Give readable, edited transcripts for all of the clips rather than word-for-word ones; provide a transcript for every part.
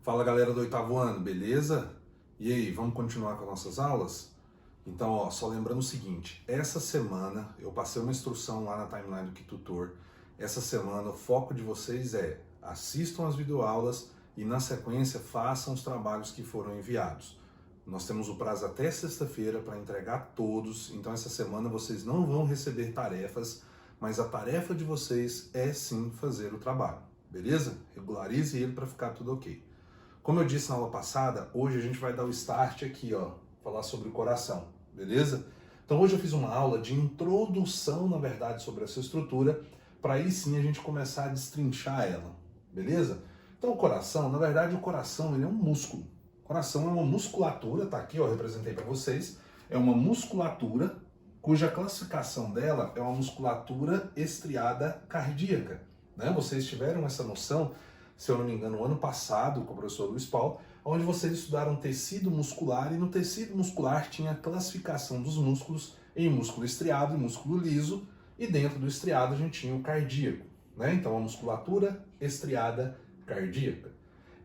Fala galera do oitavo ano, beleza? E aí, vamos continuar com as nossas aulas? Então, só lembrando o seguinte, essa semana eu passei uma instrução lá na timeline do KiTutor. Essa semana o foco de vocês é assistam as videoaulas e na sequência façam os trabalhos que foram enviados. Nós temos o prazo até sexta-feira para entregar todos, então essa semana vocês não vão receber tarefas, mas a tarefa de vocês é sim fazer o trabalho, beleza? Regularize ele para ficar tudo ok. Como eu disse na aula passada, hoje a gente vai dar o start aqui, falar sobre o coração, beleza? Então hoje eu fiz uma aula de introdução, na verdade, sobre essa estrutura, para aí sim a gente começar a destrinchar ela, beleza? Então o coração, na verdade o coração ele é um músculo. O coração é uma musculatura, tá aqui, eu representei para vocês, é uma musculatura cuja classificação dela é uma musculatura estriada cardíaca, né? Vocês tiveram essa noção, se eu não me engano, no ano passado, com o professor Luiz Paulo, onde vocês estudaram tecido muscular, e no tecido muscular tinha a classificação dos músculos em músculo estriado e músculo liso, e dentro do estriado a gente tinha o cardíaco, né? Então a musculatura estriada cardíaca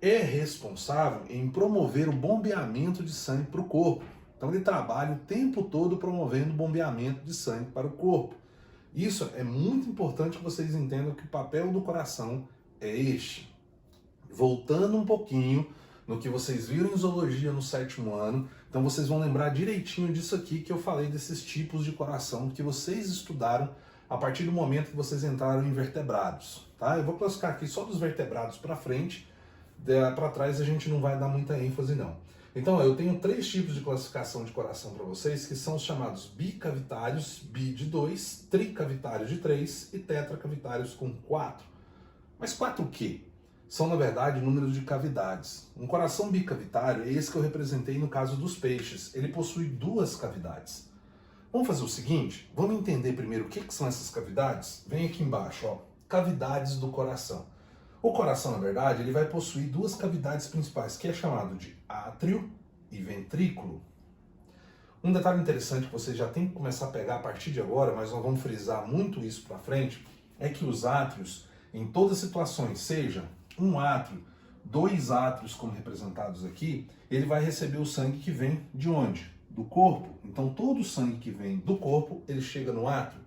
é responsável em promover o bombeamento de sangue para o corpo. Então ele trabalha o tempo todo promovendo o bombeamento de sangue para o corpo. Isso é muito importante que vocês entendam que o papel do coração é este. Voltando um pouquinho no que vocês viram em zoologia no sétimo ano, então vocês vão lembrar direitinho disso aqui que eu falei desses tipos de coração que vocês estudaram a partir do momento que vocês entraram em vertebrados, tá? Eu vou classificar aqui só dos vertebrados para frente, para trás a gente não vai dar muita ênfase não. Então eu tenho 3 tipos de classificação de coração para vocês, que são os chamados bicavitários, bi de 2, tricavitários de 3 e tetracavitários com 4. Mas 4 o quê? São, na verdade, números de cavidades. Um coração bicavitário é esse que eu representei no caso dos peixes. Ele possui 2 cavidades. Vamos fazer o seguinte? Vamos entender primeiro o que são essas cavidades? Vem aqui embaixo, cavidades do coração. O coração, na verdade, ele vai possuir 2 cavidades principais, que é chamado de átrio e ventrículo. Um detalhe interessante que vocês já têm que começar a pegar a partir de agora, mas nós vamos frisar muito isso para frente, é que os átrios, em todas as situações, seja um átrio, 2 átrios como representados aqui, ele vai receber o sangue que vem de onde? Do corpo. Então todo o sangue que vem do corpo, ele chega no átrio.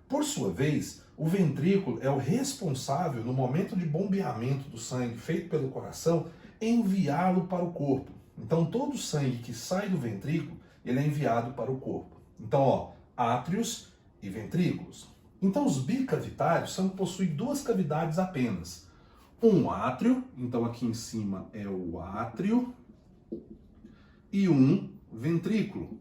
Por sua vez, o ventrículo é o responsável, no momento de bombeamento do sangue feito pelo coração, enviá-lo para o corpo. Então todo o sangue que sai do ventrículo, ele é enviado para o corpo. Então, átrios e ventrículos. Então os bicavitários são que possuem 2 cavidades apenas. Um átrio, então aqui em cima é o átrio, e um ventrículo.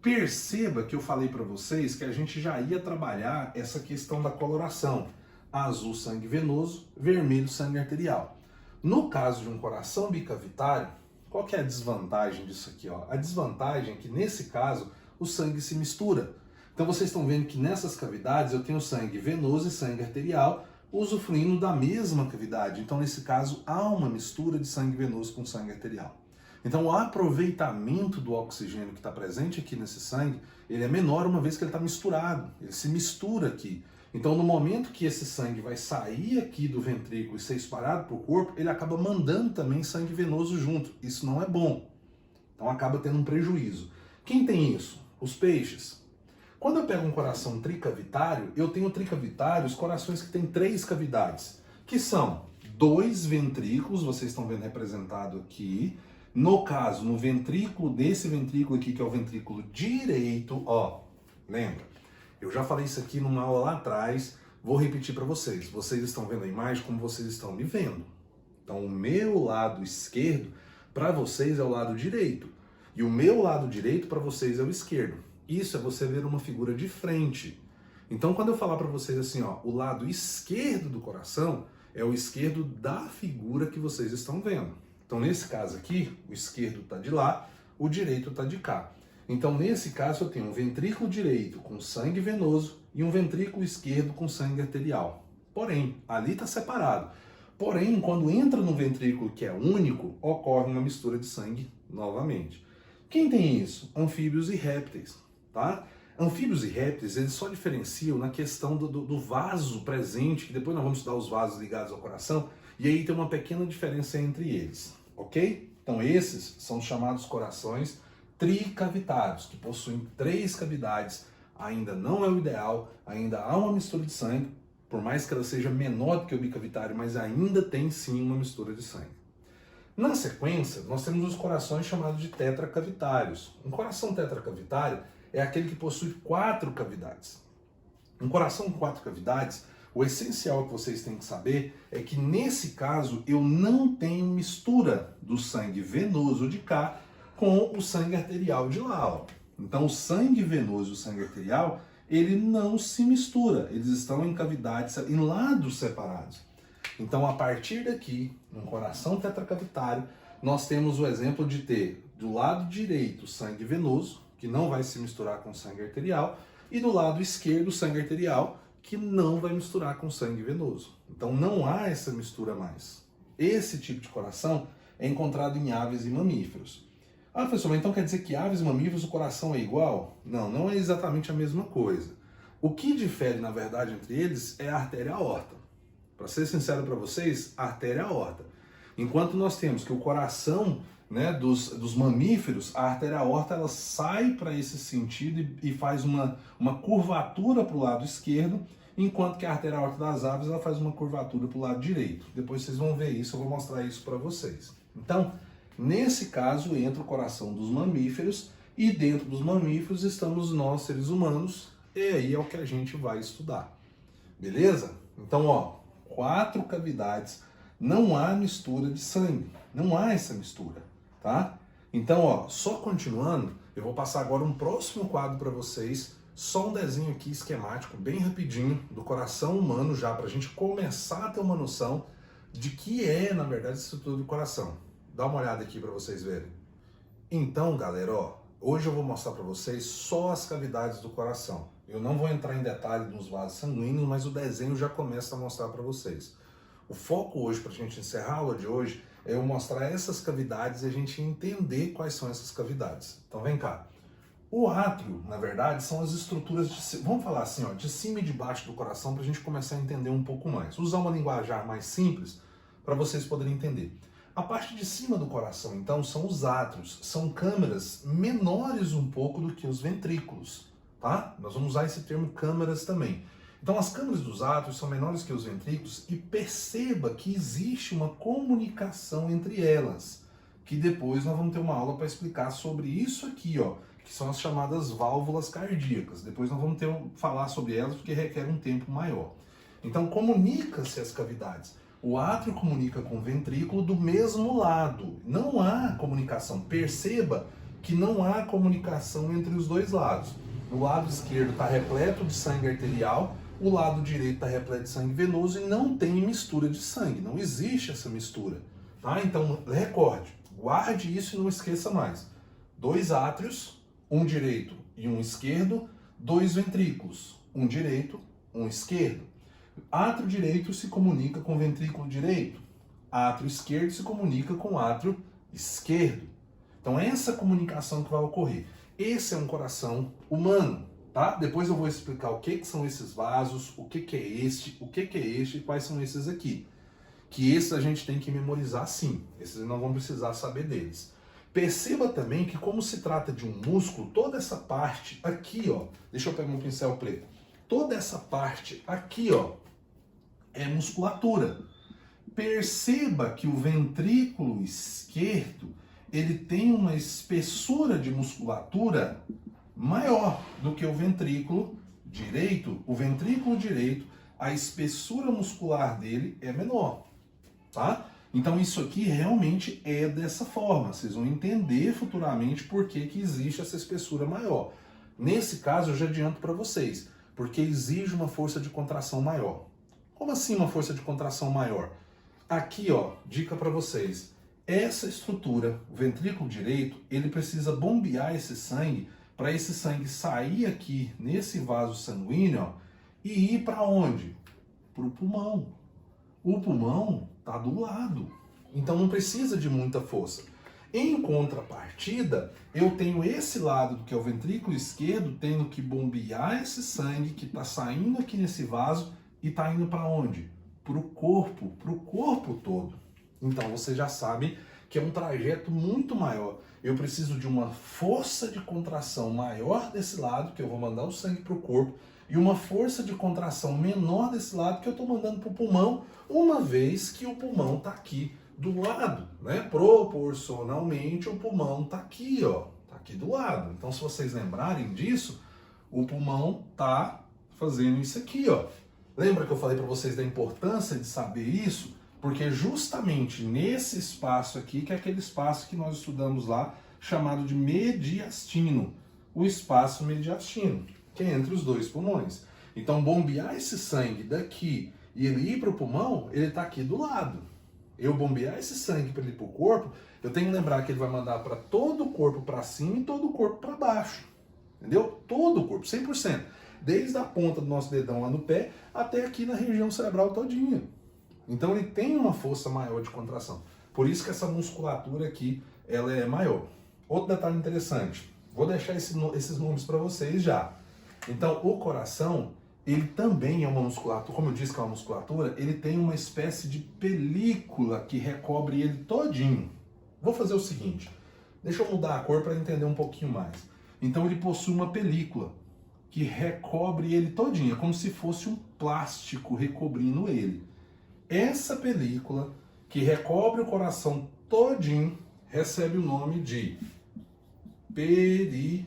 Perceba que eu falei para vocês que a gente já ia trabalhar essa questão da coloração. Azul, sangue venoso, vermelho, sangue arterial. No caso de um coração bicavitário, qual que é a desvantagem disso aqui? A desvantagem é que nesse caso o sangue se mistura. Então vocês estão vendo que nessas cavidades eu tenho sangue venoso e sangue arterial, usufruindo da mesma cavidade. Então, nesse caso, há uma mistura de sangue venoso com sangue arterial. Então, o aproveitamento do oxigênio que está presente aqui nesse sangue, ele é menor uma vez que ele está misturado. Ele se mistura aqui. Então, no momento que esse sangue vai sair aqui do ventrículo e ser espalhado para o corpo, ele acaba mandando também sangue venoso junto. Isso não é bom. Então, acaba tendo um prejuízo. Quem tem isso? Os peixes. Quando eu pego um coração tricavitário, eu tenho tricavitários, corações que têm 3 cavidades, que são 2 ventrículos, vocês estão vendo representado aqui. No caso, no ventrículo, desse ventrículo aqui, que é o ventrículo direito, lembra? Eu já falei isso aqui numa aula lá atrás, vou repetir para vocês. Vocês estão vendo a imagem como vocês estão me vendo. Então, o meu lado esquerdo, para vocês, é o lado direito. E o meu lado direito, para vocês, é o esquerdo. Isso é você ver uma figura de frente. Então, quando eu falar para vocês assim, o lado esquerdo do coração é o esquerdo da figura que vocês estão vendo. Então, nesse caso aqui, o esquerdo está de lá, o direito está de cá. Então, nesse caso, eu tenho um ventrículo direito com sangue venoso e um ventrículo esquerdo com sangue arterial. Porém, ali está separado. Porém, quando entra no ventrículo que é único, ocorre uma mistura de sangue novamente. Quem tem isso? Anfíbios e répteis. Tá? Anfíbios e répteis, eles só diferenciam na questão do vaso presente, que depois nós vamos estudar os vasos ligados ao coração, E aí tem uma pequena diferença entre eles, ok? Então esses são chamados corações tricavitários, que possuem 3 cavidades. Ainda não é o ideal, ainda há uma mistura de sangue, por mais que ela seja menor do que o bicavitário, mas ainda tem sim uma mistura de sangue. Na sequência, nós temos os corações chamados de tetracavitários. Um coração tetracavitário é aquele que possui 4 cavidades. Um coração com 4 cavidades, o essencial que vocês têm que saber é que nesse caso eu não tenho mistura do sangue venoso de cá com o sangue arterial de lá. Ó. Então o sangue venoso e o sangue arterial, ele não se mistura, eles estão em cavidades, em lados separados. Então a partir daqui, no coração tetracavitário, nós temos o exemplo de ter do lado direito sangue venoso, que não vai se misturar com sangue arterial, e do lado esquerdo sangue arterial, que não vai misturar com sangue venoso. Então não há essa mistura mais. Esse tipo de coração é encontrado em aves e mamíferos. Ah, professor, então quer dizer que aves e mamíferos o coração é igual? Não, não é exatamente a mesma coisa. O que difere, na verdade, entre eles é a artéria aorta. Para ser sincero para vocês, a artéria aorta. Enquanto nós temos que o coração, né, dos mamíferos, a artéria aorta ela sai para esse sentido e faz uma curvatura para o lado esquerdo, enquanto que a artéria aorta das aves ela faz uma curvatura para o lado direito. Depois vocês vão ver isso, eu vou mostrar isso para vocês. Então, nesse caso, entra o coração dos mamíferos e dentro dos mamíferos estamos nós, seres humanos, e aí é o que a gente vai estudar. Beleza? Então, ó, 4 cavidades, não há mistura de sangue, não há essa mistura, tá? Então, ó, só continuando, eu vou passar agora um próximo quadro para vocês, só um desenho aqui esquemático, bem rapidinho, do coração humano já, para a gente começar a ter uma noção de que é, na verdade, a estrutura do coração. Dá uma olhada aqui para vocês verem. Então, galera, ó, hoje eu vou mostrar para vocês só as cavidades do coração. Eu não vou entrar em detalhe nos vasos sanguíneos, mas o desenho já começa a mostrar para vocês. O foco hoje, para a gente encerrar a aula de hoje, é eu mostrar essas cavidades e a gente entender quais são essas cavidades. Então vem cá. O átrio, na verdade, são as estruturas, vamos falar assim, ó, de cima e de baixo do coração para a gente começar a entender um pouco mais. Usar uma linguajar mais simples para vocês poderem entender. A parte de cima do coração, então, são os átrios, são câmaras menores um pouco do que os ventrículos, tá? Nós vamos usar esse termo câmaras também. Então, as câmaras dos átrios são menores que os ventrículos e perceba que existe uma comunicação entre elas, que depois nós vamos ter uma aula para explicar sobre isso aqui, ó, que são as chamadas válvulas cardíacas. Depois nós vamos falar sobre elas porque requer um tempo maior. Então, comunica-se as cavidades. O átrio comunica com o ventrículo do mesmo lado. Não há comunicação. Perceba que não há comunicação entre os dois lados. O lado esquerdo está repleto de sangue arterial, o lado direito está repleto de sangue venoso e não tem mistura de sangue. Não existe essa mistura. Tá? Então, recorde, guarde isso e não esqueça mais. 2 átrios, um direito e um esquerdo, 2 ventrículos, um direito, um esquerdo. Átrio direito se comunica com o ventrículo direito, átrio esquerdo se comunica com o átrio esquerdo. Então essa comunicação que vai ocorrer. Esse é um coração humano, tá? Depois eu vou explicar o que são esses vasos, o que é este, o que é este e quais são esses aqui. Que esses a gente tem que memorizar sim, esses não vão precisar saber deles. Perceba também que como se trata de um músculo, toda essa parte aqui, ó, deixa eu pegar um pincel preto, toda essa parte aqui, ó, é musculatura. Perceba que o ventrículo esquerdo, ele tem uma espessura de musculatura maior do que o ventrículo direito. O ventrículo direito, a espessura muscular dele é menor, tá? Então isso aqui realmente é dessa forma. Vocês vão entender futuramente por que existe essa espessura maior. Nesse caso eu já adianto para vocês, porque exige uma força de contração maior. Como assim uma força de contração maior? Aqui, ó, dica para vocês. Essa estrutura, o ventrículo direito, ele precisa bombear esse sangue para esse sangue sair aqui nesse vaso sanguíneo, ó, e ir para onde? Para o pulmão. O pulmão está do lado, então não precisa de muita força. Em contrapartida, eu tenho esse lado, que é o ventrículo esquerdo, tendo que bombear esse sangue que está saindo aqui nesse vaso e está indo para onde? para o corpo todo. Então você já sabe que é um trajeto muito maior. Eu preciso de uma força de contração maior desse lado, que eu vou mandar o sangue para o corpo, e uma força de contração menor desse lado, que eu estou mandando para o pulmão, uma vez que o pulmão está aqui do lado, né? Proporcionalmente, o pulmão está aqui, ó, está aqui do lado. Então, se vocês lembrarem disso, o pulmão está fazendo isso aqui, ó. Lembra que eu falei para vocês da importância de saber isso? Porque justamente nesse espaço aqui, que é aquele espaço que nós estudamos lá, chamado de mediastino, o espaço mediastino, que é entre os dois pulmões. Então, bombear esse sangue daqui e ele ir para o pulmão, ele está aqui do lado. Eu bombear esse sangue para ele ir para o corpo, eu tenho que lembrar que ele vai mandar para todo o corpo para cima e todo o corpo para baixo. Entendeu? Todo o corpo, 100%. Desde a ponta do nosso dedão lá no pé até aqui na região cerebral todinha. Então ele tem uma força maior de contração. Por isso que essa musculatura aqui, ela é maior. Outro detalhe interessante, vou deixar esses nomes para vocês já. Então o coração, ele também é uma musculatura, como eu disse que é uma musculatura, ele tem uma espécie de película que recobre ele todinho. Vou fazer o seguinte, deixa eu mudar a cor para entender um pouquinho mais. Então ele possui uma película que recobre ele todinho, é como se fosse um plástico recobrindo ele. Essa película que recobre o coração todinho recebe o nome de deixa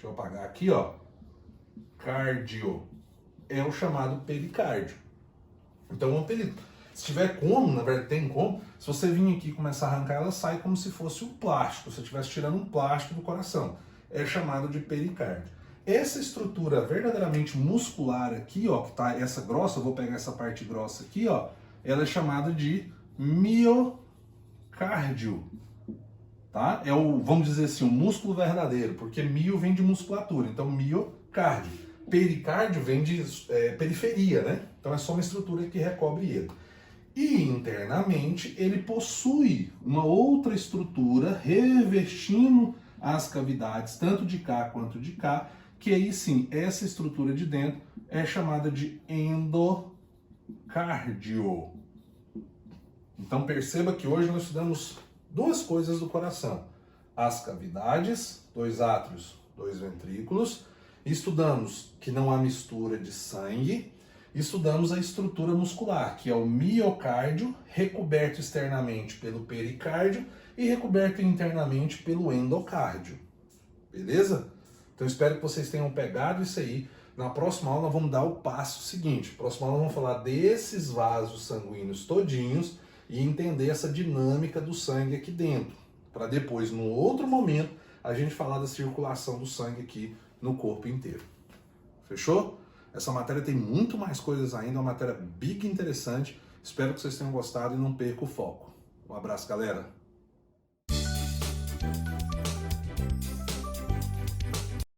eu apagar aqui, ó, cardio. É o chamado pericárdio. Então, uma película. Se tiver como, na verdade tem como, se você vir aqui e começar a arrancar, ela sai como se fosse um plástico, se você estivesse tirando um plástico do coração. É chamado de pericárdio. Essa estrutura verdadeiramente muscular aqui, ó, que tá essa grossa, eu vou pegar essa parte grossa aqui, ó, ela é chamada de miocárdio, tá? É o, vamos dizer assim, o músculo verdadeiro, porque mio vem de musculatura, então miocárdio. Pericárdio vem de periferia, né? Então é só uma estrutura que recobre ele. E internamente ele possui uma outra estrutura revestindo as cavidades, tanto de cá quanto de cá, que aí sim, essa estrutura de dentro é chamada de endocárdio. Então perceba que hoje nós estudamos duas coisas do coração. As cavidades, 2 átrios, 2 ventrículos. Estudamos que não há mistura de sangue. Estudamos a estrutura muscular, que é o miocárdio, recoberto externamente pelo pericárdio e recoberto internamente pelo endocárdio. Beleza? Então espero que vocês tenham pegado isso aí. Na próxima aula nós vamos dar o passo seguinte. Na próxima aula nós vamos falar desses vasos sanguíneos todinhos e entender essa dinâmica do sangue aqui dentro. Para depois, num outro momento, a gente falar da circulação do sangue aqui no corpo inteiro. Fechou? Essa matéria tem muito mais coisas ainda, é uma matéria big interessante. Espero que vocês tenham gostado e não percam o foco. Um abraço, galera!